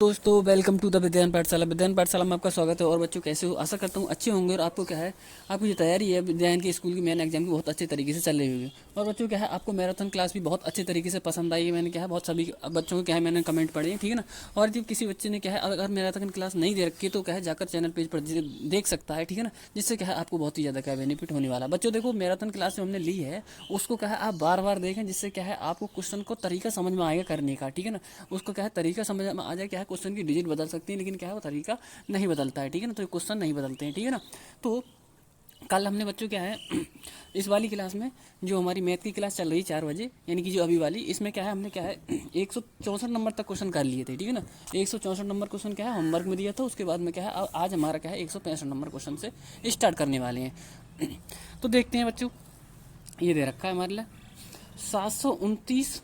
दोस्तों welcome to the विज्ञान पाठशाला। विज्ञान पाठशाला में आपका स्वागत है। और बच्चों कैसे हो? आशा करता हूँ अच्छे होंगे। और आपको क्या है, आपकी जो तैयारी है विज्ञान के स्कूल की मेन एग्जाम की बहुत अच्छे तरीके से चल रही होगी। और बच्चों क्या है, आपको मैराथन क्लास भी बहुत अच्छे तरीके से पसंद आई है। मैंने क्या है, बहुत सभी बच्चों को क्या है, मैंने कमेंट पढ़े हैं, ठीक है ना। और जब किसी बच्चे ने क्या है, अगर मैराथन क्लास नहीं दे रखी है तो क्या है, जाकर चैनल पेज पर देख सकता है, ठीक है ना। जिससे क्या है, आपको बहुत ही ज़्यादा क्या बेनिफिट होने वाला है। बच्चों देखो, मैराथन क्लास जो हमने ली है उसको क्या है, आप बार बार देखें, जिससे क्या है आपको क्वेश्चन को तरीका समझ में आएगा करने का, ठीक है ना। उसको क्या है, तरीका समझ में आ जाए, क्या है, क्वेश्चन की डिजिट बदल सकती है, लेकिन क्या है, वो तरीका नहीं बदलता है, ठीक है ना। तो क्वेश्चन नहीं बदलते हैं, ठीक है ना। तो कल हमने बच्चों क्या है इस वाली क्लास में, जो हमारी मैथ की क्लास चल रही है 4 बजे, यानी कि जो अभी वाली, इसमें क्या है, हमने क्या है 164 नंबर तक क्वेश्चन कर लिए थे, ठीक है ना। 164 नंबर क्वेश्चन क्या है होमवर्क में दिया था। उसके बाद में क्या है, आज हमारा क्या है 165 नंबर क्वेश्चन से स्टार्ट करने वाले हैं। तो देखते हैं बच्चों, ये दे रखा है हमारे लिए 729,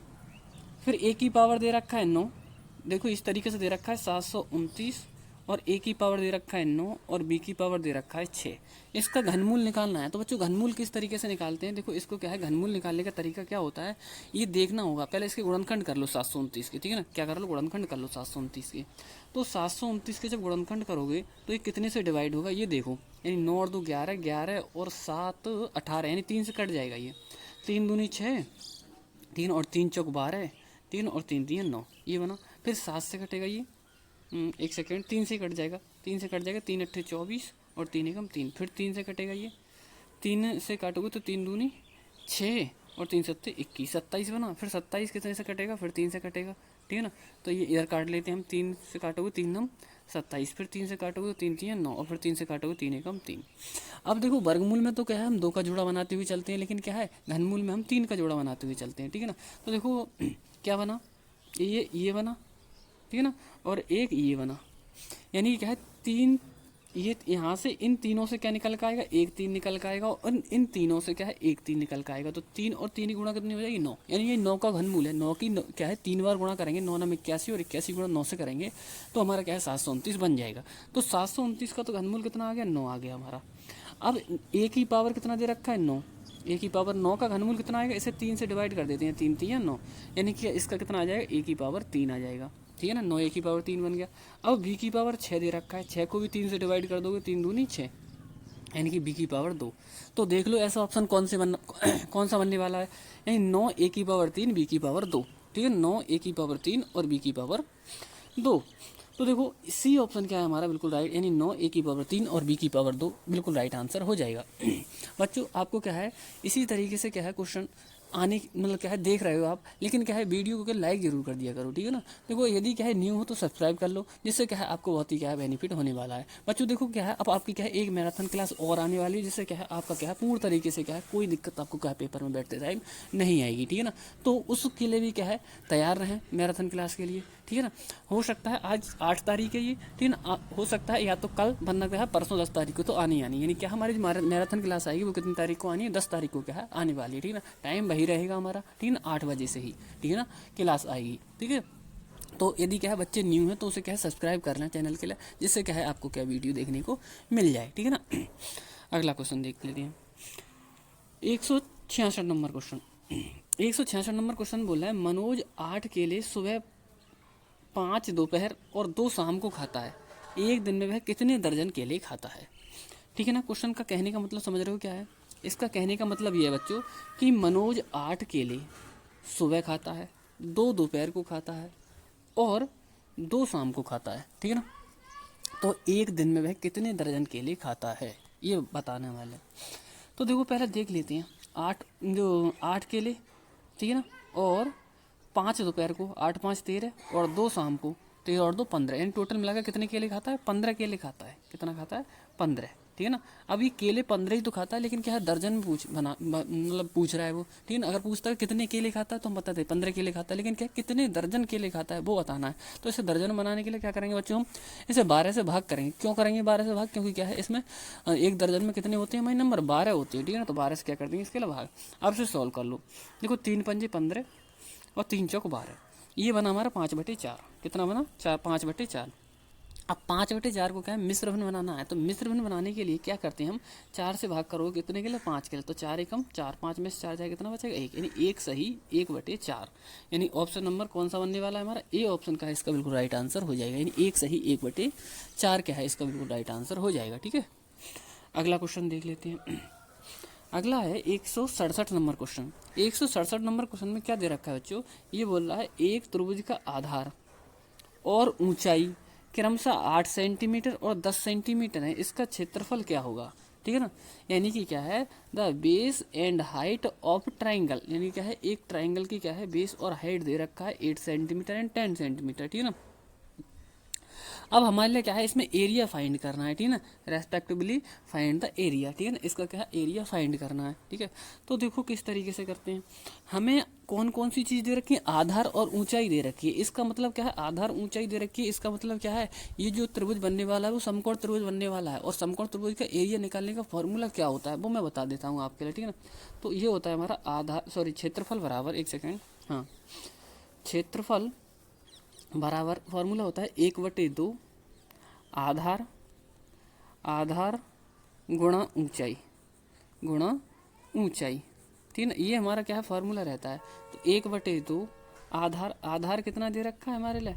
फिर ए की पावर दे रखा है 9। देखो इस तरीके से दे रखा है 729, और ए की पावर दे रखा है 9, और बी की पावर दे रखा है 6। इसका घनमूल निकालना है। तो बच्चों घनमूल किस तरीके से निकालते हैं, देखो इसको क्या है, घनमूल निकालने का तरीका क्या होता है ये देखना होगा। पहले इसके गुणनखंड कर लो 729 के, ठीक है ना। क्या कर लो, गुणनखंड कर लो 729 के। तो 729 के जब गुणनखंड करोगे तो ये कितने से डिवाइड होगा, ये देखो, यानी 9 और 2 11, 11 और 7 18, यानी 3 से कट जाएगा ये। 3 दूनी 6, 3 और 3 चौक 12, 3 और 3 दिए 9, ये बना। फिर 7 से कटेगा ये, एक सेकेंड, 3 से कट जाएगा, 3 से कट जाएगा, 3 अट्ठे 24 और 3 एकम 3। फिर 3 से कटेगा ये, 3 से काटोगे तो 3 दूनी 6 और 3 सत्ते 21, 27 बना। फिर 27 कितने से कटेगा, फिर 3 से कटेगा, ठीक है ना। तो ये इधर काट लेते हैं हम, 3 से काटोगे 3 नम 27, फिर 3 से काटोगे तो 3 3 9, और फिर 3 से काटोगे 3 एकम 3। अब देखो वर्गमूल में तो क्या है, हम 2 का जोड़ा बनाते हुए चलते हैं, लेकिन क्या है घनमूल में हम 3 का जोड़ा बनाते हुए चलते हैं, ठीक है ना। तो देखो क्या बना, ये बना, ठीक है ना, और एक ये बना, यानी क्या है 3। ये यहाँ से इन तीनों से क्या निकल के आएगा, एक 3 निकल के आएगा, और इन तीनों से क्या है एक 3 निकल के आएगा। तो 3 और 3 की गुणा कितनी हो जाएगी, 9, यानी ये 9 का घनमूल है। 9 की क्या है 3 बार गुणा करेंगे, 9 9 81, और 81 गुणा 9 से करेंगे तो हमारा क्या है 729 बन जाएगा। तो 729 का तो घनमूल कितना आ गया, 9 आ गया हमारा। अब ए की पावर कितना दे रखा है, 9। ए की पावर 9 का घनमूल कितना आएगा, इसे 3 से डिवाइड कर देते हैं, 3 3 9, यानी कि इसका कितना आ जाएगा, ए की पावर 3 आ जाएगा, ठीक है ना। 9 ए की पावर 3 बन गया। अब बी की पावर 6 दे रखा है, 6 को भी 3 से डिवाइड कर दोगे, 3 दूनी 6, यानी कि बी की पावर 2। तो देख लो ऐसा ऑप्शन कौन से कौन सा बनने वाला है, यानी 9 ए की पावर 3 बी की पावर 2, ठीक है। 9 ए की पावर 3 और बी की पावर 2। तो देखो सी ऑप्शन क्या है हमारा, बिल्कुल राइट, यानी 9 ए की पावर 3 और बी की पावर 2 बिल्कुल राइट आंसर हो जाएगा। बच्चों आपको क्या है, इसी तरीके से क्या है क्वेश्चन आने, मतलब क्या है देख रहे हो आप, लेकिन क्या है वीडियो को लाइक जरूर कर दिया करो, ठीक है ना। देखो यदि क्या है न्यू हो तो सब्सक्राइब कर लो, जिससे क्या है आपको बहुत ही क्या है बेनिफिट होने वाला है। बच्चों देखो क्या है, अब आपकी क्या है एक मैराथन क्लास और आने वाली है, जिससे क्या है आपका क्या है पूर्ण तरीके से क्या है कोई दिक्कत आपको क्या है पेपर में बैठते टाइम नहीं आएगी, ठीक है ना। तो उसके लिए भी क्या है तैयार रहें मैराथन क्लास के लिए, ठीक है ना। हो सकता है आज 8 तारीख है ये, ठीक है ना, हो सकता है या तो कल, वरना क्या है परसों 10 तारीख को तो आनी आनी, यानी क्या हमारी मैराथन क्लास आएगी वो कितनी तारीख को आनी है, 10 तारीख को क्या है आने वाली है, ठीक है ना। टाइम वही रहेगा हमारा, ठीक है ना, 8 बजे से ही, ठीक है ना, क्लास आएगी, ठीक है। तो यदि क्या है बच्चे न्यू हैं तो उसे क्या है सब्सक्राइब करना चैनल के लिए, जिससे क्या है आपको क्या वीडियो देखने को मिल जाए, ठीक है ना। अगला क्वेश्चन देख लेते हैं, 166 नंबर क्वेश्चन। 166 नंबर क्वेश्चन बोल रहा है, मनोज 8 केले सुबह 5 दोपहर और 2 शाम को खाता है, एक दिन में वह कितने दर्जन केले खाता है, ठीक है ना। क्वेश्चन का कहने का मतलब समझ रहे हो क्या है, इसका कहने का मतलब ये है बच्चों कि मनोज 8 केले सुबह खाता है, 2 दोपहर को खाता है और 2 शाम को खाता है, ठीक है ना। तो एक दिन में वह कितने दर्जन केले खाता है, ये बताने वाले। तो देखो पहले देख लेते हैं, 8 केले, ठीक है ना, और 5 दोपहर को, 8 5 13, और 2 शाम को, 13 और 2 15, यानी टोटल मिलाकर कितने केले खाता है, 15 केले खाता है। कितना खाता है, 15, ठीक है ना। अब ये केले 15 ही तो खाता है, लेकिन क्या है दर्जन में मतलब पूछ रहा है वो, ठीक है ना। अगर पूछता है कितने केले खाता है तो हम बताते हैं 15 केले खाता है, लेकिन क्या कितने दर्जन केले खाता है वो बताना है। तो इसे दर्जन बनाने के लिए क्या करेंगे बच्चों, हम इसे 12 से भाग करेंगे। क्यों करेंगे 12 से भाग, क्योंकि क्या है इसमें एक दर्जन में कितने होते हैं हमारे नंबर, 12 होते हैं, ठीक है ना। तो 12 से क्या कर देंगे इसके लिए भाग। अब इसे सॉल्व कर लो, देखो 3 पंजे 15 और 3 चौक 12, ये बना हमारा 5/4। कितना बना, 5/4। अब 5/4 को क्या है, मिश्र भिन्न बनाना है। तो मिश्र भिन्न बनाने के लिए क्या करते हैं हम, 4 से भाग करोगे कितने के लिए, 5 के लिए। तो 4 एकम 4, 5 में से 4 जाए कितना बचेगा, 1, यानी 1 सही 1/4। यानी ऑप्शन नंबर कौन सा बनने वाला है हमारा, ए ऑप्शन का है इसका बिल्कुल राइट आंसर हो जाएगा। यानी 1 सही 1/4 क्या है इसका बिल्कुल राइट आंसर हो जाएगा। ठीक है, अगला क्वेश्चन देख लेते हैं। अगला है 167 नंबर क्वेश्चन। 167 नंबर क्वेश्चन में क्या दे रखा है बच्चों, ये बोल रहा है एक त्रिभुज का आधार और ऊंचाई क्रमशः 8 सेंटीमीटर और 10 सेंटीमीटर है, इसका क्षेत्रफल क्या होगा। ठीक है ना, यानी कि क्या है, the base and height of triangle, यानी क्या है, एक ट्राइंगल की क्या है बेस और हाइट दे रखा है 8 सेंटीमीटर एंड 10 सेंटीमीटर। ठीक है ना, अब हमारे लिए क्या है, इसमें एरिया फाइंड करना है। ठीक है ना, रेस्पेक्टिवली फाइंड द एरिया। ठीक है ना, इसका क्या है, एरिया फाइंड करना है। ठीक है, तो देखो किस तरीके से करते हैं। हमें कौन कौन सी चीज़ दे रखी है, आधार और ऊंचाई दे रखी है। इसका मतलब क्या है, आधार ऊंचाई दे रखी है, इसका मतलब क्या है, ये जो त्रिभुज बनने वाला है वो समकोण त्रिभुज बनने वाला है। और समकोण त्रिभुज का एरिया निकालने का फॉर्मूला क्या होता है वो मैं बता देता हूँ आपके लिए। ठीक है ना, तो ये होता है हमारा आधार क्षेत्रफल बराबर, एक सेकेंड, हाँ, क्षेत्रफल बराबर फॉर्मूला होता है 1/2 आधार गुणा ऊंचाई गुणा ऊंचाई। ठीक है ना, ये हमारा क्या है फॉर्मूला रहता है। तो 1/2 आधार कितना दे रखा है हमारे लिए,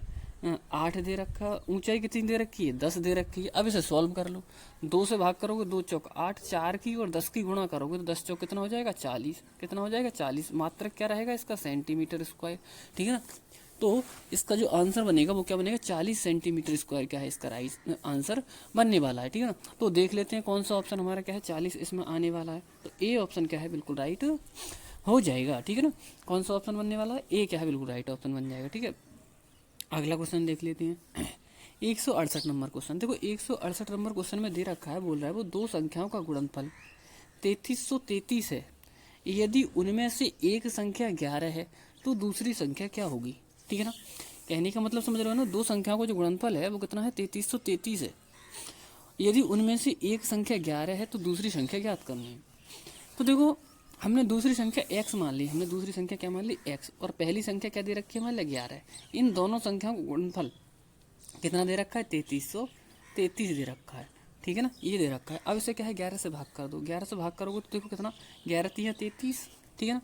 8 दे रखा, ऊंचाई कितनी दे रखी है, 10 दे रखी है। अब इसे सॉल्व कर लो, 2 से भाग करोगे 2 चौक 8, 4 की और 10 की गुणा करोगे तो 10 चौक कितना हो जाएगा, 40। कितना हो जाएगा, 40। मात्रक क्या रहेगा इसका, सेंटीमीटर स्क्वायर। ठीक है ना, तो इसका जो आंसर बनेगा वो क्या बनेगा, 40 सेंटीमीटर स्क्वायर क्या है इसका राइट आंसर बनने वाला है। ठीक है ना, तो देख लेते हैं कौन सा ऑप्शन हमारा क्या है 40 इसमें आने वाला है। तो ए ऑप्शन क्या है बिल्कुल राइट हो जाएगा। ठीक है ना, कौन सा ऑप्शन बनने वाला है, ए क्या है बिल्कुल राइट ऑप्शन बन जाएगा। ठीक है, अगला क्वेश्चन देख लेते हैं। 168 नंबर क्वेश्चन। देखो 168 नंबर क्वेश्चन में दे रखा है, बोल रहा है वो दो संख्याओं का गुणनफल 3333 है, यदि उनमें से एक संख्या 11 है तो दूसरी संख्या क्या होगी। ठीक है ना, कहने का मतलब समझ रहे हो ना, दो संख्याओं का जो गुणनफल है वो कितना है, 3333 है। यदि उनमें से एक संख्या 11 है तो दूसरी संख्या ज्ञात करनी है। तो देखो हमने दूसरी संख्या x मान ली, हमने दूसरी संख्या क्या मान ली, x, और पहली संख्या क्या दे रखी है हमारे लिए 11 है। इन दोनों संख्याओं का गुणनफल कितना दे रखा है, 3333 दे रखा है। ठीक है ना, ये दे रखा है। अब इसे क्या है 11 से भाग कर दो, 11 से भाग करोगे तो देखो कितना, 11 3 33। ठीक है ना,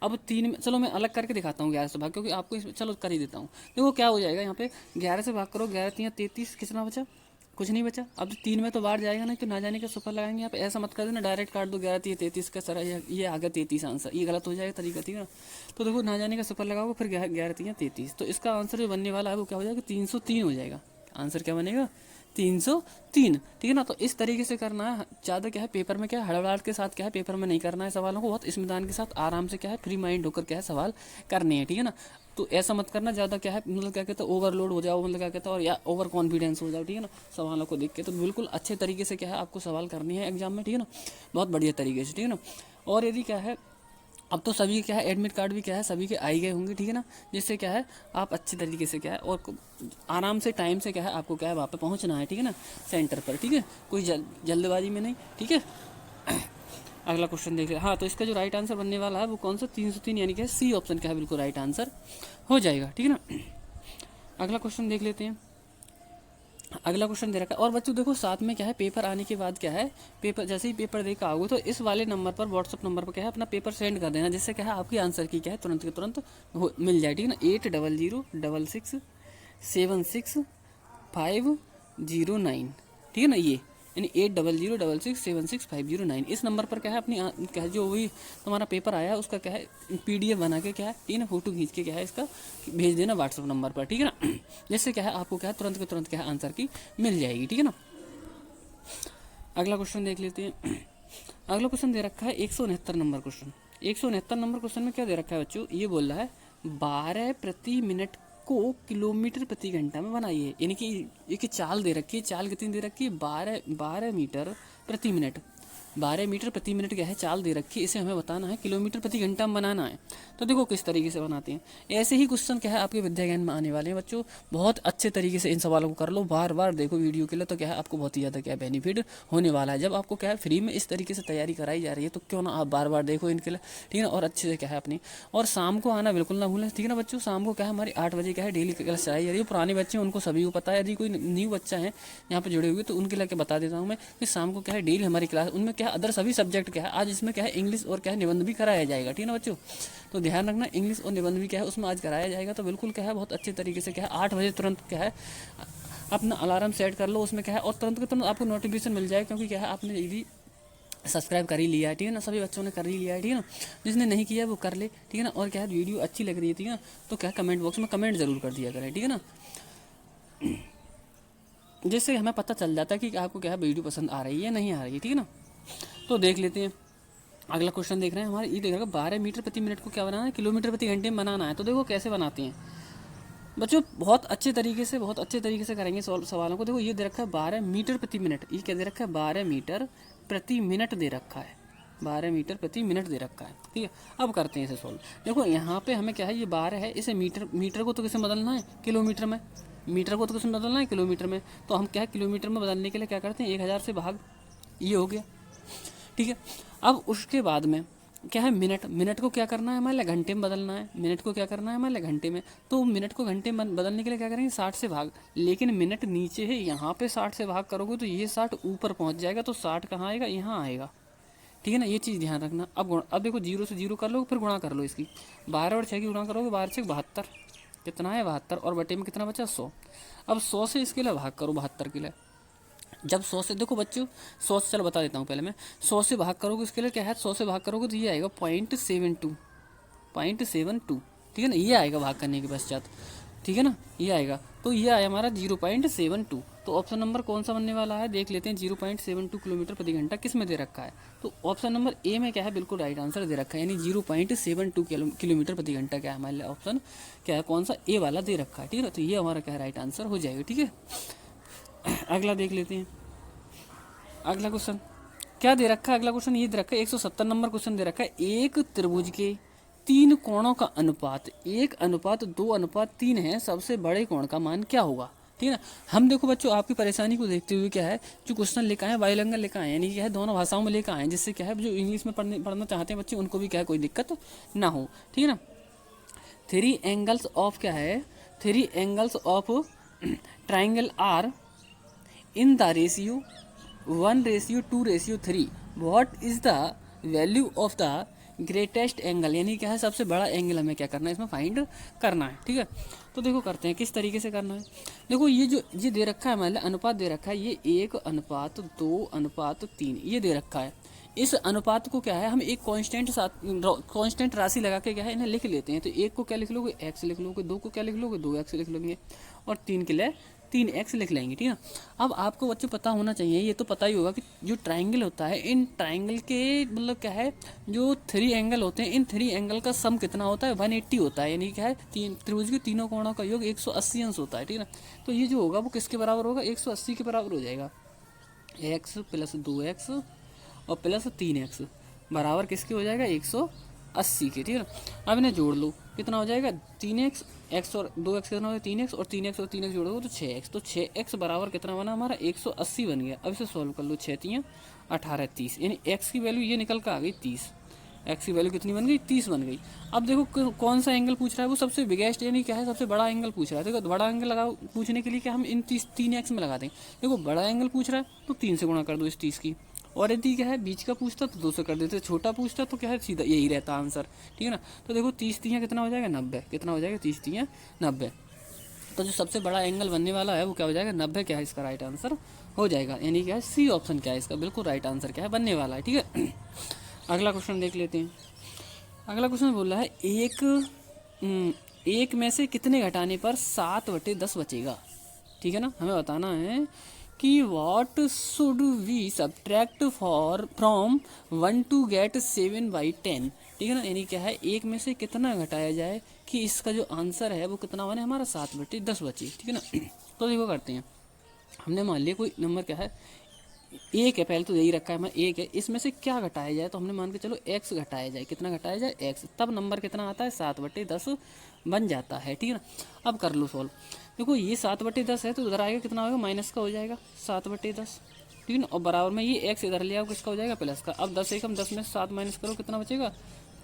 अब 3 में, चलो मैं अलग करके दिखाता हूँ 11 से भाग, क्योंकि आपको इसमें चलो कर ही देता हूँ। देखो क्या हो जाएगा यहाँ पे, 11 से भाग करो, 11 3 33, कितना बचा, कुछ नहीं बचा। अब 3 में तो बाहर जाएगा नहीं, तो ना जाने का सुपर लगाएंगे यहाँ पे। ऐसा मत कर देना डायरेक्ट काट दो, 11 3 33 का सर ये आ गया 33 आंसर, ये गलत हो जाएगा तरीका। ठीक है ना, तो देखो ना जाने का सुपर लगाओगे, फिर 11 3 33, तो इसका आंसर जो बनने वाला है वो क्या हो जाएगा, 303 हो जाएगा। आंसर क्या बनेगा, 303। ठीक है ना, तो इस तरीके से करना है। ज़्यादा क्या है पेपर में क्या है, हड़बड़ाहट के साथ क्या है पेपर में नहीं करना है सवालों को, बहुत इत्मीनान के साथ आराम से क्या है फ्री माइंड होकर क्या है सवाल करने हैं। ठीक है ना, तो ऐसा मत करना ज़्यादा क्या है, मतलब क्या कहते हैं ओवरलोड हो जाओ, मतलब क्या कहते हैं, और या ओवर कॉन्फिडेंस हो जाओ। ठीक है ना, सवालों को देख के। तो बिल्कुल अच्छे तरीके से क्या है आपको सवाल करनी है एग्जाम में। ठीक है ना, बहुत बढ़िया तरीके से। ठीक है ना, और यदि क्या है, अब तो सभी क्या है एडमिट कार्ड भी क्या है सभी के आई गए होंगे। ठीक है ना, जिससे क्या है आप अच्छी तरीके से क्या है और आराम से टाइम से क्या है आपको क्या है वहाँ पे पहुँचना है। ठीक है ना, सेंटर पर। ठीक है, कोई जल्दबाजी में नहीं। ठीक है, अगला क्वेश्चन देख ले। हाँ, तो इसका जो राइट आंसर बनने वाला है वो कौन सा, 303, यानी कि सी ऑप्शन क्या है बिल्कुल राइट आंसर हो जाएगा। ठीक है ना, अगला क्वेश्चन देख लेते हैं। अगला क्वेश्चन दे रखा है, और बच्चों देखो साथ में क्या है पेपर आने के बाद क्या है, पेपर जैसे ही पेपर देखा आओगे तो इस वाले नंबर पर व्हाट्सअप नंबर पर क्या है अपना पेपर सेंड कर देना, जिससे क्या है आपकी आंसर की क्या है तुरंत के तुरंत मिल जाए। ठीक है ना, 8006665009। ठीक है ना, ये यानी 8006665009 इस नंबर पर क्या है अपनी क्या है जो वही तुम्हारा पेपर आया है उसका क्या है PDF बना के क्या है, ठीक है ना, फोटो खींच के क्या है इसका भेज देना व्हाट्सअप नंबर पर। ठीक है ना, जिससे क्या है आपको क्या है तुरंत के तुरंत क्या है आंसर की मिल जाएगी। ठीक है ना, अगला क्वेश्चन देख लेते हैं। अगला क्वेश्चन दे रखा है 169 नंबर क्वेश्चन। 169 नंबर क्वेश्चन में क्या दे रखा है बच्चों, ये बोल रहा है 12 प्रति मिनट को किलोमीटर प्रति घंटा में बनाइए। यानी कि एक चाल दे रखी है, चाल कितनी दे रखी है, 12 मीटर प्रति मिनट। 12 मीटर प्रति मिनट क्या है चाल दे रखी है, इसे हमें बताना है किलोमीटर प्रति घंटा में बनाना है। तो देखो किस तरीके से बनाते हैं। ऐसे ही क्वेश्चन क्या है आपके विद्या ज्ञान में आने वाले हैं बच्चों। बहुत अच्छे तरीके से इन सवालों को कर लो, बार बार देखो वीडियो के लिए, तो क्या है आपको बहुत ही ज़्यादा क्या बेनिफिट होने वाला है। जब आपको क्या है फ्री में इस तरीके से तैयारी कराई जा रही है तो क्यों ना आप बार बार देखो इनके लिए, ठीक है ना। और अच्छे से क्या है अपनी, और शाम को आना बिल्कुल ना भूलें, ठीक है ना बच्चों। शाम को क्या है हमारी 8 बजे क्या है डेली क्लास चलाई जा रही है। पुराने बच्चे उनको सभी को पता है, यदि कोई न्यू बच्चा है यहाँ पे जुड़े हुए तो उनके लिए क्या बता देता हूँ मैं कि शाम को क्या है डेली हमारी क्लास, उनमें क्या है अदर सभी सब्जेक्ट क्या है, आज इसमें क्या है इंग्लिश और क्या है निबंध भी कराया जाएगा, ठीक है ना बच्चों। तो ध्यान रखना इंग्लिश और निबंध भी क्या है उसमें आज कराया जाएगा। तो बिल्कुल क्या है बहुत अच्छे तरीके से क्या है 8 बजे तुरंत क्या है अपना अलार्म सेट कर लो उसमें क्या है, और तुरंत के तुरंत आपको नोटिफिकेशन मिल जाएगा, क्योंकि क्या है आपने यदि सब्सक्राइब कर ही लिया है, ठीक है ना। सभी बच्चों ने कर ही लिया है, ठीक है ना। जिसने नहीं किया वो कर ले, ठीक है ना। और क्या है वीडियो अच्छी लग रही है, ठीक है ना, तो क्या है कमेंट बॉक्स में कमेंट जरूर कर दिया करें, ठीक है ना, जिससे हमें पता चल जाता है कि आपको क्या है वीडियो पसंद आ रही है नहीं आ रही है, ठीक है ना। तो देख लेते हैं अगला क्वेश्चन देख रहे हैं हमारे, ये देख रहे हैं 12 मीटर प्रति मिनट को क्या बनाना है, किलोमीटर प्रति घंटे में बनाना है। तो देखो कैसे बनाते हैं बच्चों, बहुत अच्छे तरीके से करेंगे सवालों को। देखो ये दे रखा है 12 मीटर प्रति मिनट, ये क्या दे रखा है 12 मीटर प्रति मिनट दे रखा है, 12 मीटर प्रति मिनट दे रखा है, ठीक है। अब करते हैं इसे सॉल्व। देखो यहाँ पे हमें क्या है ये 12 है, इसे मीटर को तो किसे बदलना है किलोमीटर में, मीटर को तो किसमें बदलना है किलोमीटर में। तो हम क्या है किलोमीटर में बदलने के लिए क्या करते हैं 1000 से भाग, ये हो गया, ठीक है। अब उसके बाद में क्या है मिनट को क्या करना है हमारे लिए घंटे में बदलना है, मिनट को क्या करना है हमारे लिए घंटे में। तो मिनट को घंटे में बदलने के लिए क्या करेंगे 60 से भाग, लेकिन मिनट नीचे है, यहाँ पे 60 से भाग करोगे तो ये 60 ऊपर पहुँच जाएगा, तो 60 कहाँ आएगा यहाँ आएगा, ठीक है ना। ये चीज़ ध्यान रखना। अब देखो 0 से 0 कर लो, फिर गुणा कर लो इसकी, 12 और 6 की गुणा करोगे 12 6 72, कितना है 72, और बटे में कितना बचा 100। अब 100 से इसके लिए भाग करो 72 के लिए। जब 100 से देखो बच्चों 100 से, चलो बता देता हूँ पहले मैं, 100 से भाग करोगे इसके लिए क्या है 100 से भाग करोगे तो ये आएगा 0.72, ठीक है ना, ये आएगा भाग करने के पश्चात, ठीक है ना, ये आएगा। तो ये आया हमारा 0.72। तो ऑप्शन नंबर कौन सा बनने वाला है देख लेते हैं। 0.72 किलोमीटर प्रति घंटा किस में दे रखा है, तो ऑप्शन नंबर ए में क्या है बिल्कुल राइट आंसर दे रखा है, यानी 0.72 किलोमीटर प्रति घंटा क्या है हमारे लिए ऑप्शन क्या है कौन सा ए वाला दे रखा है, ठीक है ना। तो ये हमारा क्या है राइट आंसर हो जाएगा, ठीक है। अगला देख लेते हैं, अगला क्वेश्चन क्या दे रखा है। अगला क्वेश्चन ये दे रखा है 170 नंबर क्वेश्चन दे रखा है, एक त्रिभुज के 3 कोणों का अनुपात 1:2:3 है, सबसे बड़े कोण का मान क्या होगा, ठीक है ना। हम देखो बच्चों आपकी परेशानी को देखते हुए क्या है जो क्वेश्चन लेकर आए बाइलिंगुअल लेकर आए, यानी क्या है दोनों भाषाओं में लेकर आए, जिससे क्या है जो इंग्लिश में पढ़ना चाहते हैं बच्चे उनको भी क्या है कोई दिक्कत ना हो, ठीक है ना। 3 एंगल्स ऑफ क्या है 3 angles of triangle are in the ratio 1:2:3 what is the value of the greatest angle, यानी क्या है सबसे बड़ा एंगल हमें क्या करना है इसमें फाइंड करना है, ठीक है। तो देखो करते हैं किस तरीके से करना है। देखो ये दे रखा है हमारे अनुपात दे रखा है, ये 1:2:3 ये दे रखा है। इस अनुपात को क्या है हम एक कांस्टेंट राशि लगा के क्या है इन्हें लिख लेते हैं। तो 1 को क्या लिख लोगे x लिख लोगे, 2 को क्या लिख लोगे 2x लिख लोगे, और 3 के लिए 3x लिख लेंगे, ठीक है। अब आपको बच्चों पता होना चाहिए, ये तो पता ही होगा कि जो ट्राइंगल होता है इन ट्राइंगल के मतलब क्या है जो 3 एंगल होते हैं, इन 3 एंगल का सम कितना होता है 180 होता है, यानी क्या है त्रिभुज के तीनों कोणों का योग 180 अंश होता है, ठीक है ना। तो ये जो होगा वो किसके बराबर होगा 180 के बराबर हो जाएगा, x + 2x और + 3x बराबर किसके हो जाएगा 180 के, ठीक है। अब इन्हें जोड़ लो कितना हो जाएगा 3x, x और 2x कितना हो जाएगा 3x, और 3x और 3x जोड़ोगे तो 6x, तो 6x बराबर कितना बना हमारा 180 बन गया। अब इसे सॉल्व कर लो 6 × 18 30, यानी x की वैल्यू ये निकल कर आ गई 30, x की वैल्यू कितनी बन गई 30 बन गई। अब देखो कौन सा एंगल पूछ रहा है वो सबसे बिगेस्ट यानी क्या है सबसे बड़ा एंगल पूछ रहा है। देखो बड़ा एंगल लगा पूछने के लिए क्या हम इन 3x में लगा देंगे। देखो बड़ा एंगल पूछ रहा है तो 3 से गुणा कर दो इस 30 की, और यदि क्या है बीच का पूछता तो 2 से कर देते, छोटा पूछता तो क्या है सीधा यही रहता आंसर, ठीक है ना। तो देखो 30 × 3 कितना हो जाएगा 90, कितना हो जाएगा 30 × 3 90। तो जो सबसे बड़ा एंगल बनने वाला है वो क्या हो जाएगा 90 क्या है इसका राइट आंसर हो जाएगा, यानी क्या है सी ऑप्शन क्या है इसका बिल्कुल राइट आंसर क्या है बनने वाला है, ठीक है। अगला क्वेश्चन देख लेते हैं। अगला क्वेश्चन बोल रहा है एक में से कितने घटाने पर 7/10 बचेगा, ठीक है ना। हमें बताना है कि what should we subtract from 1 to get 7/10, ठीक है ना। यानी क्या है एक में से कितना घटाया जाए कि इसका जो आंसर है वो कितना बने हमारा 7/10 बचे, ठीक है ना। तो देखो करते हैं, हमने मान लिया कोई नंबर क्या है एक है, पहले तो यही रखा है मैं, एक है, इसमें से क्या घटाया जाए, तो हमने मान के चलो x घटाया जाए, कितना घटाया जाए x, तब नंबर कितना आता है 7/10 बन जाता है, ठीक है ना। अब कर लो सॉल्व। देखो ये 7/10 है तो उधर आएगा कितना होगा, माइनस का हो जाएगा 7/10, ठीक है ना। और बराबर में ये x इधर ले आओ, किसका हो जाएगा, प्लस का। अब 10 एकम 10 में 7 माइनस करो, कितना बचेगा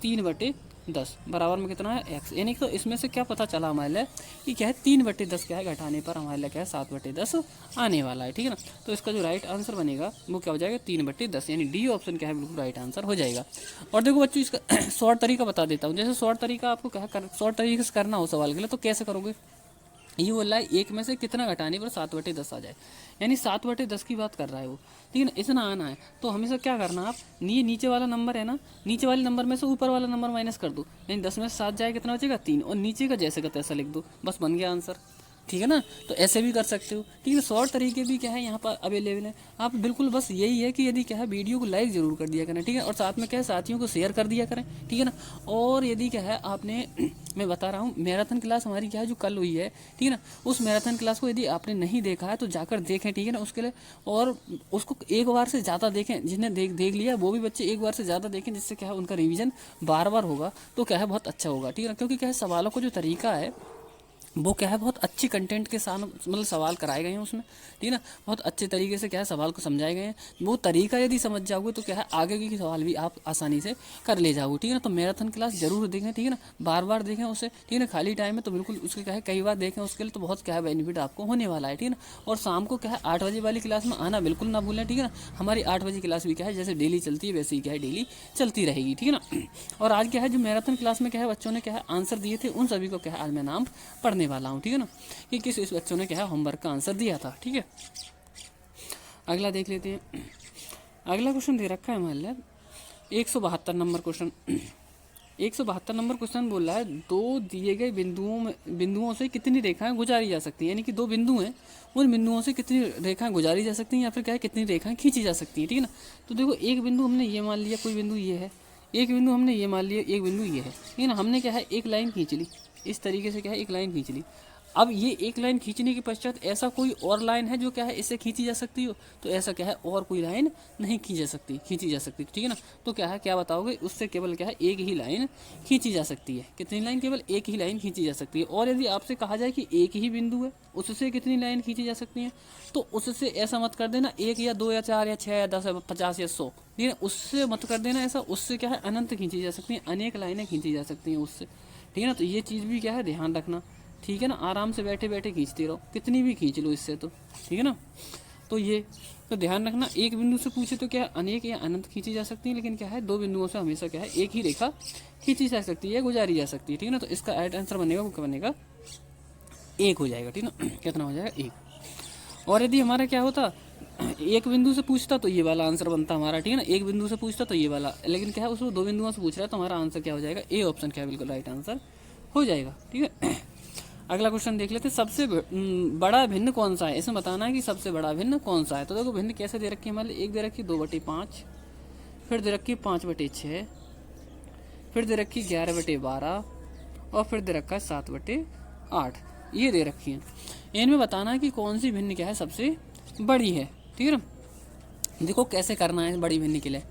3/10, बराबर में कितना है x। यानी कि तो इसमें से क्या पता चला हमारे लिए कि क्या है 3/10 क्या है, घटाने पर हमारे लिए क्या है 7/10 आने वाला है, ठीक है ना। तो इसका जो राइट आंसर बनेगा वो क्या हो जाएगा 3/10, यानी डी ऑप्शन क्या है बिल्कुल राइट आंसर हो जाएगा। और देखो बच्चों इसका शॉर्ट तरीका बता देता हूँ। जैसे शॉर्ट तरीका आपको क्या शॉर्ट तरीके से करना हो सवाल के लिए, तो कैसे करोगे, ये बोल रहा है एक में से कितना घटाने पर 7/10 आ जाए, यानी 7/10 की बात कर रहा है वो, ठीक है ना। इतना आना है तो हमेशा क्या करना, आप ये नीचे वाला नंबर है ना, नीचे वाले नंबर में से ऊपर वाला नंबर माइनस कर दो, यानी 10 में से 7 जाए कितना बचेगा 3, और नीचे का जैसे का तैसा लिख दो, बस बन गया आंसर, ठीक है ना। तो ऐसे भी कर सकते हो, ठीक है। शॉर्ट तरीके भी क्या है यहाँ पर अवेलेबल है। आप बिल्कुल बस यही है कि यदि क्या है वीडियो को लाइक जरूर कर दिया करें, ठीक है, और साथ में क्या है साथियों को शेयर कर दिया करें, ठीक है ना। और यदि क्या है आपने मैं बता रहा हूँ मैराथन क्लास हमारी क्या है जो कल हुई है, ठीक है ना, उस मैराथन क्लास को यदि आपने नहीं देखा है तो जाकर देखें, ठीक है ना, उसके लिए। और उसको एक बार से ज़्यादा देखें, जिन्हें देख लिया वो भी बच्चे एक बार से ज़्यादा देखें, जिससे क्या है उनका रिवीजन बार बार होगा, तो क्या है बहुत अच्छा होगा, ठीक है ना। क्योंकि क्या है सवालों का जो तरीका है वो क्या है बहुत अच्छी कंटेंट के साथ मतलब सवाल कराए गए हैं उसमें, ठीक है ना। बहुत अच्छे तरीके से क्या है सवाल को समझाए गए हैं। वो तरीका यदि समझ जाओगे तो क्या है आगे के सवाल भी आप आसानी से कर ले जाओगे, ठीक है ना। तो मैराथन क्लास जरूर देखें, ठीक है ना, बार बार देखें उसे, ठीक है ना। खाली टाइम में तो बिल्कुल उसके क्या है कई बार देखें, उसके लिए तो बहुत क्या है बेनिफिट आपको होने वाला है, ठीक है ना। और शाम को क्या है 8 बजे वाली क्लास में आना बिल्कुल ना भूलें, ठीक है ना। हमारी 8 बजे क्लास भी क्या है जैसे डेली चलती है वैसे ही क्या है डेली चलती रहेगी, ठीक है ना। और आज क्या है जो मैराथन क्लास में क्या है बच्चों ने क्या है आंसर दिए थे, उन सभी को क्या है आज मैं नाम पढ़ने वाला हूँ, ठीक है ना, कि किस इस बच्चों ने क्या है होमवर्क का आंसर दिया था, ठीक है। अगला देख लेते हैं। अगला क्वेश्चन दे रखा है हमारे लिए 172 नंबर क्वेश्चन। 172 नंबर क्वेश्चन बोल रहा है दो दिए गए बिंदुओं से कितनी रेखाएं गुजारी जा सकती हैं, यानी कि दो बिंदु हैं, उन बिंदुओं से कितनी रेखाएं गुजारी जा सकती हैं या फिर क्या है कितनी रेखाएं खींची जा सकती हैं, ठीक है ना। तो देखो एक बिंदु हमने ये मान लिया, कोई बिंदु ये है, एक बिंदु हमने ये मान लिया, एक बिंदु ये है, ठीक है ना। हमने क्या है एक लाइन खींच ली, इस तरीके से क्या है एक लाइन खींच ली। अब ये एक लाइन खींचने के पश्चात ऐसा कोई और लाइन है जो क्या है इससे खींची जा सकती हो, तो ऐसा क्या है और कोई लाइन नहीं खींची जा सकती, ठीक है ना। तो क्या है क्या बताओगे, उससे केवल क्या है एक ही लाइन खींची जा सकती है। कितनी लाइन, केवल एक ही लाइन खींची जा सकती है। और यदि आपसे कहा जाए कि एक ही बिंदु है उससे कितनी लाइन खींची जा सकती है, तो उससे ऐसा मत कर देना 1 या 2 या 4 या 6 या 10 या 50 या 100, ठीक है, उससे मत कर देना ऐसा। उससे क्या है अनंत खींची जा सकती है, अनेक लाइनें खींची जा सकती हैं उससे, ठीक है ना। तो ये चीज़ भी क्या है ध्यान रखना, ठीक है ना। आराम से बैठे बैठे खींचते रहो, कितनी भी खींच लो इससे, तो ठीक है ना। तो ये तो ध्यान रखना, एक बिंदु से पूछे तो क्या अनेक या अनंत खींची जा सकती है, लेकिन क्या है दो बिंदुओं से हमेशा क्या है एक ही रेखा खींची जा सकती है, गुजारी जा सकती है, ठीक है ना। तो इसका राइट आंसर बनेगा वो क्या बनेगा 1 हो जाएगा, ठीक है ना। कितना हो जाएगा 1। और यदि हमारा क्या होता एक बिंदु से पूछता तो ये वाला आंसर बनता हमारा, ठीक है ना। एक बिंदु से पूछता तो ये वाला, लेकिन क्या है उसको दो बिंदुओं से पूछ रहा है तो हमारा आंसर क्या हो जाएगा ए ऑप्शन क्या है बिल्कुल राइट आंसर हो जाएगा, ठीक है। अगला क्वेश्चन देख लेते हैं, सबसे बड़ा भिन्न कौन सा है। इसमें बताना है कि सबसे बड़ा भिन्न कौन सा है। तो देखो भिन्न कैसे दे रखी है हमारे, एक दे रखी 2/5, फिर दे रखी 5/6, फिर दे रखी 11/12 और फिर दे रखा है 7/8, ये दे रखी है। इनमें बताना है कि कौन सी भिन्न क्या है सबसे बड़ी है, ठीक है ना। देखो कैसे करना है बड़ी भिन्न के लिए,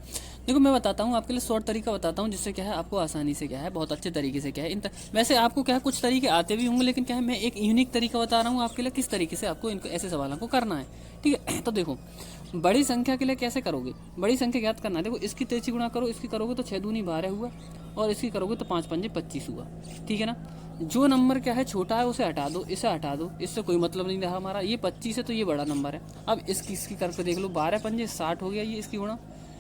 देखो मैं बताता हूँ आपके लिए शॉर्ट तरीका बताता हूँ, जिससे क्या है आपको आसानी से क्या है बहुत अच्छे तरीके से क्या है वैसे आपको क्या है कुछ तरीके आते भी होंगे, लेकिन क्या है मैं एक यूनिक तरीका बता रहा हूँ आपके लिए किस तरीके से आपको इनको ऐसे सवालों को करना है, ठीक है। तो देखो बड़ी संख्या के लिए कैसे करोगे, बड़ी संख्या ज्ञात करना है। देखो इसकी 13 गुणा करो, इसकी करोगे तो 6 दूनी 12 हुआ, और इसकी करोगे तो 5 पंजे 25 हुआ, ठीक है ना। जो नंबर क्या है छोटा है उसे हटा दो, इसे हटा दो, इससे कोई मतलब नहीं रहा हमारा। ये 25 है तो ये बड़ा नंबर है। अब इसकी करके देख लो, 12 पंजे 60 हो गया ये इसकी गुणा,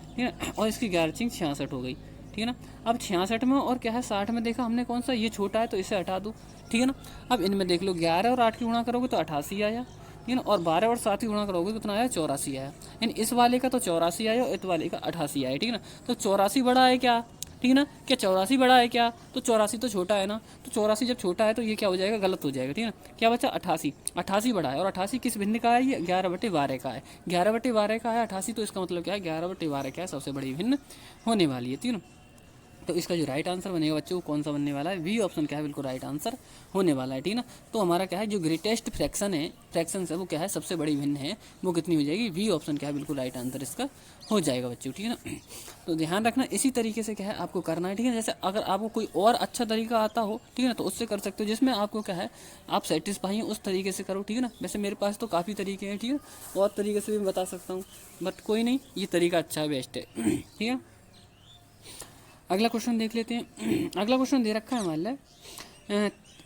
ठीक है, और इसकी 11 66 हो गई, ठीक है ना। अब 66 में और क्या है 60 में देखा हमने कौन सा ये छोटा है तो इसे हटा दो, ठीक है ना। अब इनमें देख लो 11 और 8 की गुणा करोगे तो 88 आया, ठीक है ना, और 12 और 7 की गुणा करोगे कितना आया 84 आया। यानी इस वाले का तो 84 आया और इस वाले का 88 आया, ठीक है ना। तो 84 बड़ा है क्या, ठीक है ना, क्या 84 बड़ा है क्या, तो 84 तो छोटा है ना। तो 84 जब छोटा है तो ये क्या हो जाएगा गलत हो जाएगा, ठीक है ना। क्या बचा 88 बड़ा है, और 88 किस भिन्न का है, ये 11/12 का है, 11/12 का है 88, तो इसका मतलब क्या है 11/12 क्या है सबसे बड़ी भिन्न होने वाली है, ठीक है ना। तो इसका जो राइट आंसर बनेगा बच्चों वो कौन सा बनने वाला है, वी ऑप्शन क्या है बिल्कुल राइट आंसर होने वाला है, ठीक है ना। तो हमारा क्या है जो ग्रेटेस्ट फ्रैक्शन है वो क्या है सबसे बड़ी भिन्न है, वो कितनी हो जाएगी, वी ऑप्शन क्या है बिल्कुल राइट आंसर इसका हो जाएगा बच्चों, ठीक है ना। तो ध्यान रखना इसी तरीके से क्या है आपको करना है, ठीक है। जैसे अगर आपको कोई और अच्छा तरीका आता हो, ठीक है ना, तो उससे कर सकते हो जिसमें आपको क्या है आप सेटिस्फाई हैं उस तरीके से करो, ठीक है ना। वैसे मेरे पास तो काफ़ी तरीके हैं, ठीक है, और तरीके से भी बता सकता हूँ, बट कोई नहीं, ये तरीका अच्छा है, बेस्ट है, ठीक है। अगला क्वेश्चन देख लेते हैं। अगला क्वेश्चन दे रखा है हमारे लिए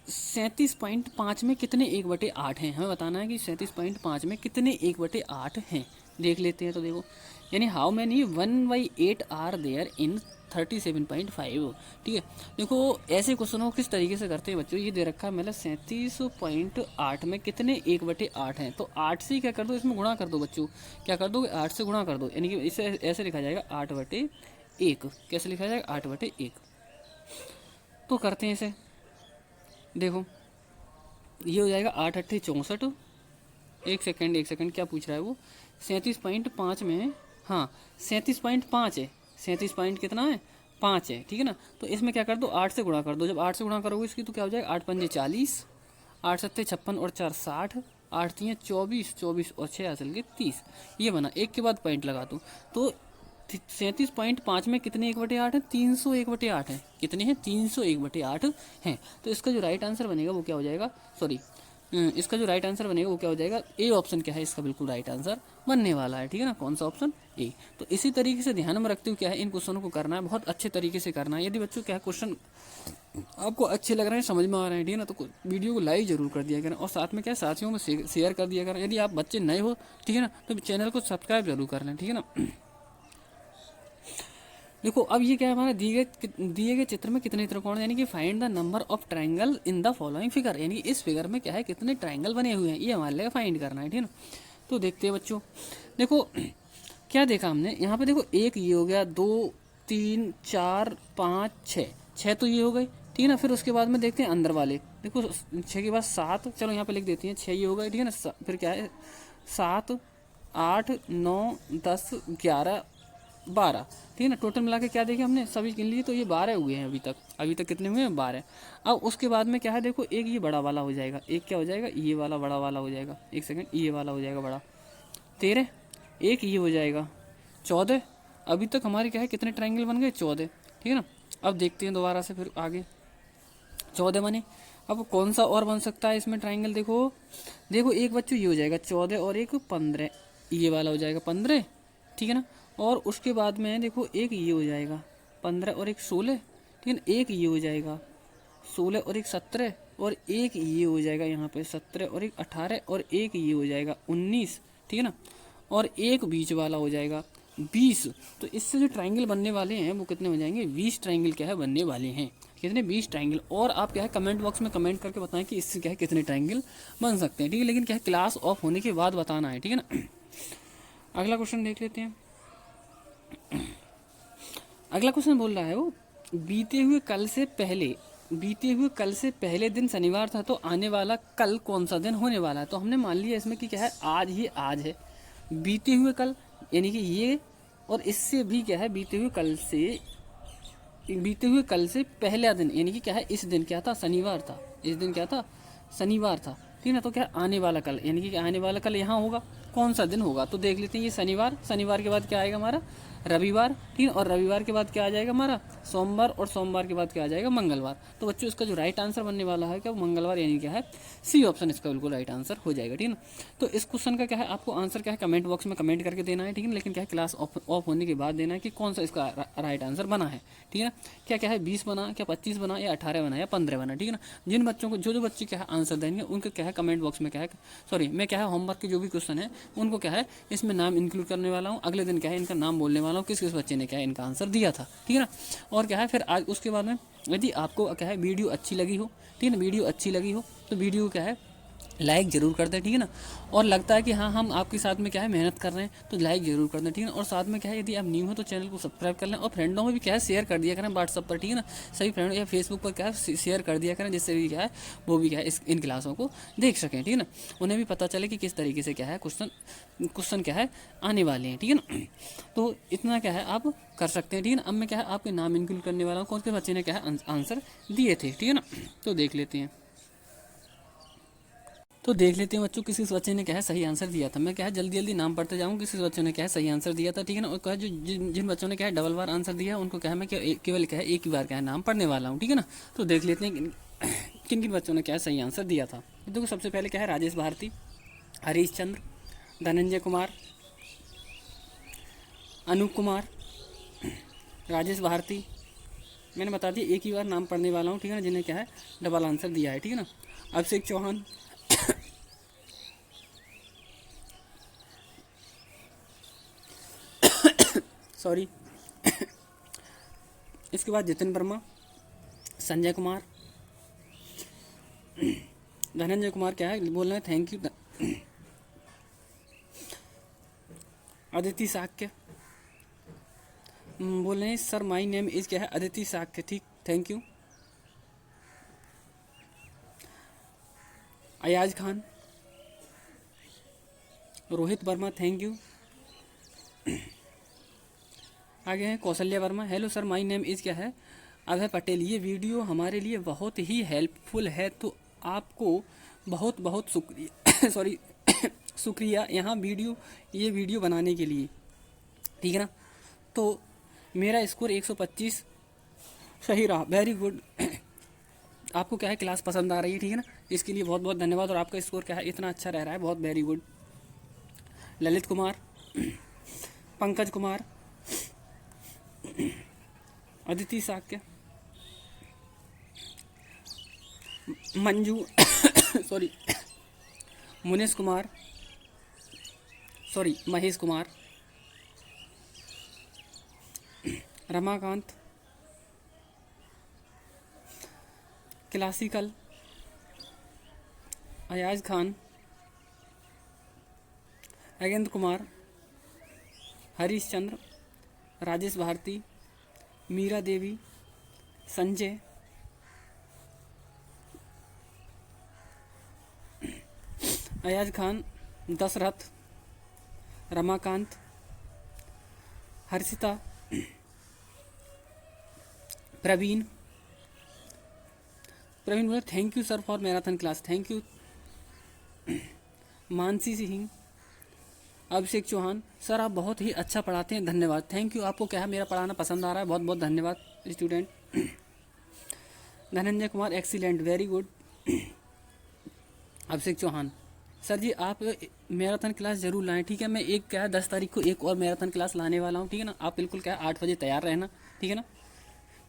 37.5 में कितने 1/8 हैं, हमें बताना है कि 37.5 में कितने 1/8 हैं। देख लेते हैं, तो देखो यानी how many 1/8 are there in 37.5, ठीक है। देखो ऐसे क्वेश्चनों को किस तरीके से करते हैं बच्चों, ये दे रखा है मतलब 37.8 में कितने 1/8 हैं, तो 8 से क्या कर दो, इसमें गुणा कर दो बच्चों, क्या कर दो 8 से गुणा कर दो, यानी कि इसे ऐसे लिखा जाएगा 8/1, कैसे लिखा जाएगा 8/1। तो करते हैं इसे, देखो ये हो जाएगा 8 8 64, एक सेकंड क्या पूछ रहा है वो, 37.5 में, हाँ 37.5 है, 37 पॉइंट कितना है 5 है, ठीक है ना। तो इसमें क्या कर दो 8 से गुणा कर दो, जब 8 से गुणा करोगे इसकी तो क्या हो जाएगा 8 पंजे 40, 8 सत्ते 56 और 4 60, 8 तीन 24, 24 और 6 असल के 30, ये बना, एक के बाद पॉइंट लगा दूँ तो 37.5 में कितने 1/8 है, 301/8 है, कितने हैं 301/8 हैं। तो इसका जो राइट आंसर बनेगा वो क्या हो जाएगा, सॉरी इसका जो राइट आंसर बनेगा वो क्या हो जाएगा, ए ऑप्शन क्या है इसका बिल्कुल राइट आंसर बनने वाला है, ठीक है ना, कौन सा ऑप्शन, ए। तो इसी तरीके से ध्यान में रखते हुए क्या है इन क्वेश्चनों को करना है, बहुत अच्छे तरीके से करना है। यदि बच्चों क्या है क्वेश्चन आपको अच्छे लग रहे हैं, समझ में आ रहे हैं, ठीक है ना, तो वीडियो को लाइक जरूर कर दिया करें और साथ में क्या है साथियों में शेयर कर दिया करें। यदि आप बच्चे नए हो, ठीक है ना, तो चैनल को सब्सक्राइब जरूर कर लें, ठीक है ना। देखो अब ये क्या है हमारा दिए गए चित्र में कितने त्रिकोण, यानी कि find the number of triangle in the following figure, यानी कि इस फिगर में क्या है कितने ट्रायंगल बने हुए हैं, ये हमारे लिए फाइंड करना है, ठीक है ना। तो देखते हैं बच्चों, देखो क्या देखा हमने यहाँ पे, देखो एक ये हो गया, 2 3 4 5 6 तो ये हो गए, ठीक है ना। फिर उसके बाद में देखते हैं अंदर वाले, देखो 6 के बाद 7, चलो यहाँ पे लिख देते हैं 6 ये हो गए, ठीक है ना। फिर क्या है 7 8 9 10 11 12, ठीक है ना। टोटल मिला के क्या देखे हमने सभी के लिए, तो ये 12 हुए हैं अभी तक कितने हुए हैं 12। अब उसके बाद में क्या है देखो एक ये बड़ा वाला हो जाएगा, एक क्या हो जाएगा ये वाला बड़ा वाला हो जाएगा, एक सेकंड ये वाला हो जाएगा बड़ा 13, एक ये हो जाएगा 14। अभी तक हमारे क्या है कितने ट्रायंगल बन गए 14, ठीक है ना। अब देखते हैं दोबारा से फिर आगे 14 बने, अब कौन सा और बन सकता है इसमें ट्रायंगल, देखो एक बच्चों ये हो जाएगा 14 और एक 15, ये वाला हो जाएगा 15, ठीक है ना। और उसके बाद में देखो एक ये हो जाएगा 15 और एक 16, ठीक है ना। एक ये हो जाएगा 16 और एक 17, और एक ये हो जाएगा यहाँ पे 17 और एक 18, और एक ये हो जाएगा 19, ठीक है ना। और एक बीच वाला हो जाएगा 20। तो इससे जो ट्रायंगल बनने वाले हैं वो कितने हो जाएंगे 20 ट्रायंगल क्या है बनने वाले हैं, कितने 20 ट्रायंगल। और आप क्या है कमेंट बॉक्स में कमेंट करके बताएं कि इससे क्या है कितने ट्रायंगल बन सकते हैं, ठीक है। लेकिन क्या है क्लास ऑफ होने के बाद बताना है, ठीक है ना। अगला क्वेश्चन देख लेते हैं। अगला क्वेश्चन बोल रहा है वो बीते हुए कल से पहले दिन शनिवार था, तो आने वाला कल कौन सा दिन होने वाला है। तो हमने मान लिया इसमें कि क्या है आज है, बीते हुए कल यानी कि ये, और इससे भी क्या है बीते हुए कल से पहला दिन, यानी कि क्या है इस दिन क्या था शनिवार था, इस दिन क्या था शनिवार था, ठीक है ना। तो क्या आने वाला कल, यानी कि आने वाला कल यहाँ होगा, कौन सा दिन होगा। तो देख लेते हैं ये शनिवार के बाद क्या आएगा हमारा रविवार, ठीक है। और रविवार के बाद क्या आ जाएगा हमारा सोमवार, और सोमवार के बाद क्या आ जाएगा मंगलवार। तो बच्चों इसका जो राइट आंसर बनने वाला है क्या मंगलवार, यानी क्या है सी ऑप्शन इसका बिल्कुल राइट आंसर हो जाएगा, ठीक है ना। तो इस क्वेश्चन का क्या है आपको आंसर क्या है कमेंट बॉक्स में कमेंट करके देना है, ठीक है। लेकिन क्या है क्लास ऑफ होने के बाद देना है कि कौन सा इसका राइट आंसर बना है, ठीक है ना। क्या है 20 बना, क्या 25 बना, या 18 बना, या 15 बना, ठीक है ना। जिन बच्चों को जो बच्चे क्या है आंसर देंगे उनके क्या है कमेंट बॉक्स में क्या है मैं क्या है होमवर्क के जो भी क्वेश्चन है उनको क्या है इसमें नाम इंक्लूड करने वाला हूँ। अगले दिन क्या है इनका नाम बोलने वाला हूँ किस किस बच्चे ने क्या है इनका आंसर दिया था, ठीक है ना। और क्या है फिर आज उसके बाद में यदि आपको क्या है वीडियो अच्छी लगी हो, ठीक है ना, वीडियो अच्छी लगी हो तो वीडियो क्या है लाइक ज़रूर कर दें, ठीक है ना। और लगता है कि हाँ हम आपके साथ में क्या है मेहनत कर रहे हैं तो लाइक ज़रूर कर दें, ठीक है ना। और साथ में क्या है यदि आप न्यू हो तो चैनल को सब्सक्राइब कर लें और फ्रेंडों में भी क्या है शेयर कर दिया करें व्हाट्सअप पर, ठीक है ना। सभी फ्रेंड या फेसबुक पर क्या है शेयर कर दिया करें, जिससे भी क्या है वो भी क्या है इन क्लासों को देख सकें, ठीक है ना। उन्हें भी पता चले कि किस तरीके से क्या है क्वेश्चन क्या है आने वाले हैं, ठीक है ना। तो इतना क्या है आप कर सकते हैं, ठीक है ना। अब मैं क्या है आपके नाम इंक्लूड करने वाला हूँ, कौन से बच्चे ने क्या है आंसर दिए थे, ठीक है ना। तो देख लेते हैं बच्चों किस बच्चे ने क्या है सही आंसर दिया था। मैं क्या है जल्दी जल्दी नाम पढ़ते जाऊँ किस बच्चों ने क्या है सही आंसर दिया था, ठीक है ना। और क्या है जो जिन बच्चों ने क्या है डबल बार आंसर दिया उनको क्या है मैं केवल क्या है एक ही बार क्या है नाम पढ़ने वाला हूँ, ठीक है ना। तो देख लेते हैं किन किन बच्चों ने क्या है सही आंसर दिया था। देखो सबसे पहले क्या है राजेश भारती, हरीश चंद्र, धनंजय कुमार, अनूप कुमार, राजेश भारती। मैंने बता दिया एक ही बार नाम पढ़ने वाला हूँ, ठीक है ना, जिन्हें क्या है डबल आंसर दिया है, ठीक है ना। अभिषेक चौहान, सॉरी इसके बाद जितिन वर्मा, संजय कुमार, धनंजय कुमार क्या है बोल रहे हैं थैंक यू, अदिति साक्य बोल रहे हैं सर माय नेम इज क्या है अदिति साक्य, ठीक thank you. Ayaz Khan, Rohit Verma thank you. आगे हैं Kaushalya Verma, hello sir my name is क्या है अभय पटेल, ये वीडियो हमारे लिए बहुत ही हेल्पफुल है तो आपको बहुत बहुत शुक्रिया सॉरी शुक्रिया यहाँ ये वीडियो बनाने के लिए, ठीक है ना। तो मेरा स्कोर 125 सही रहा, वेरी गुड आपको क्या है क्लास पसंद आ रही है, ठीक है ना। इसके लिए बहुत बहुत धन्यवाद और आपका स्कोर क्या है इतना अच्छा रह रहा है, बहुत very good. Lalit Kumar, Pankaj Kumar, Aditi Sakya, Manju sorry Munesh Kumar, sorry Mahesh Kumar, Ramakant, classical, Ayaz Khan, Agendra Kumar, Harish Chandra, Rajesh Bharti, Meera Devi, Sanjay, Ayaz Khan, Dashrath, Ramakant, Harshita, Praveen बोले thank you sir for marathon class, thank you. Mansi Singh, Abhishek Chauhan, sir आप बहुत ही अच्छा पढ़ाते हैं, धन्यवाद, थैंक यू। आपको क्या है मेरा पढ़ाना पसंद आ रहा है, बहुत बहुत धन्यवाद student. Dhananjay Kumar, excellent, very good. Abhishek Chauhan, sir ji आप मैराथन क्लास जरूर लाएं, ठीक है। मैं एक क्या है 10 तारीख को एक और मैराथन क्लास लाने वाला हूँ, ठीक है ना। आप बिल्कुल क्या है 8 बजे तैयार रहना, ठीक है ना।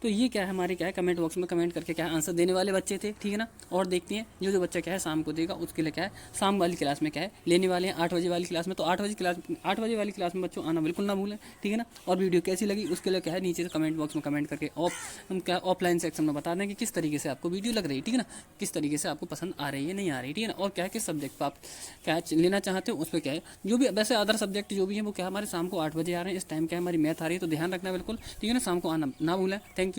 तो ये क्या है हमारे क्या है कमेंट बॉक्स में कमेंट करके क्या है आंसर देने वाले बच्चे थे, ठीक है ना। और देखते हैं जो बच्चा क्या है शाम को देगा उसके लिए क्या है शाम वाली क्लास में क्या है लेने वाले हैं 8 बजे वाली क्लास में। तो 8 बजे वाली क्लास में बच्चों आना बिल्कुल ना भूलें, ठीक है ना। और वीडियो कैसी लगी उसके लिए क्या है नीचे से कमेंट बॉक्स में कमेंट करके हम क्या ऑफलाइन सेक्शन में बता दें कि किस तरीके से आपको वीडियो लग रही है, ठीक है ना, किस तरीके से आपको पसंद आ रही है नहीं आ रही, ठीक है ना। और क्या है किस सब्जेक्ट पर आप क्या लेना चाहते हो उस पर क्या है जो भी वैसे अदर सब्जेक्ट जो भी है वो क्या हमारे शाम को 8 बजे आ रहे हैं, इस टाइम क्या है हमारी मैथ आ रही है, तो ध्यान रखना बिल्कुल, ठीक है ना। शाम को आना ना भूलें, थैंक यू।